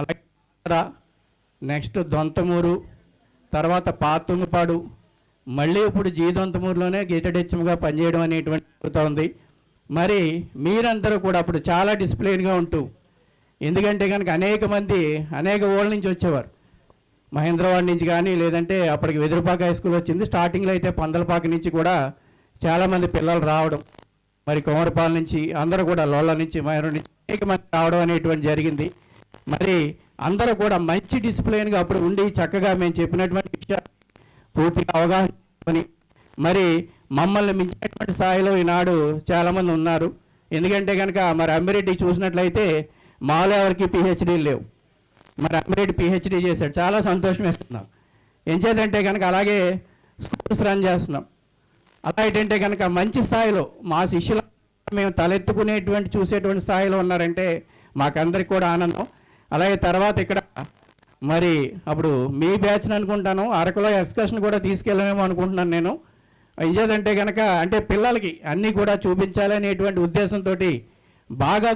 అలాగే నెక్స్ట్ దొంతమూరు, తర్వాత పాతుంగపాడు, మళ్ళీ ఇప్పుడు దొంతమూరులోనే గేటెడ్ హెచ్ఎంగా పనిచేయడం అనేటువంటి జరుగుతుంది. మరి మీరందరూ కూడా అప్పుడు చాలా డిసిప్లిన్గా ఉంటూ, ఎందుకంటే కనుక అనేక ఊళ్ళ నుంచి వచ్చేవారు, మహేంద్రవాడ నుంచి కానీ, లేదంటే అప్పటికి వెదురుపాక హై స్కూల్ వచ్చింది. స్టార్టింగ్లో అయితే పందలపాక నుంచి కూడా చాలామంది పిల్లలు రావడం, మరి కుమరపాల నుంచి అందరూ కూడా లోళ్ళ నుంచి మయూరు నుంచి అనేక మంది రావడం అనేటువంటి జరిగింది. మరి అందరూ కూడా మంచి డిసిప్లిన్గా అప్పుడు ఉండి చక్కగా మేము చెప్పినటువంటి విషయాలు పూర్తిగా అవగాహన చేసుకొని మరి మమ్మల్ని మించినటువంటి స్థాయిలో ఈనాడు చాలామంది ఉన్నారు. ఎందుకంటే కనుక మరి అమ్మిరెడ్డి చూసినట్లయితే మాలో ఎవరికి పిహెచ్డీలు లేవు, మరి అమ్మిరెడ్డి పిహెచ్డీ చేశాడు. చాలా సంతోషం వేస్తున్నాం. ఏం చేద్దంటే కనుక అలాగే స్కూల్స్ రన్ చేస్తున్నాం. అలా ఏంటంటే కనుక మంచి స్థాయిలో మా శిష్యులు మేము తలెత్తుకునేటువంటి చూసేటువంటి స్థాయిలో ఉన్నారంటే మాకందరికి కూడా ఆనందం. అలాగే తర్వాత ఇక్కడ మరి అప్పుడు మీ బ్యాచ్ని అనుకుంటాను, అరకులో ఎక్స్కర్షన్ కూడా తీసుకెళ్ళమేమో అనుకుంటున్నాను నేను. ఇదేంటంటే కనుక అంటే పిల్లలకి అన్నీ కూడా చూపించాలనేటువంటి ఉద్దేశంతో బాగా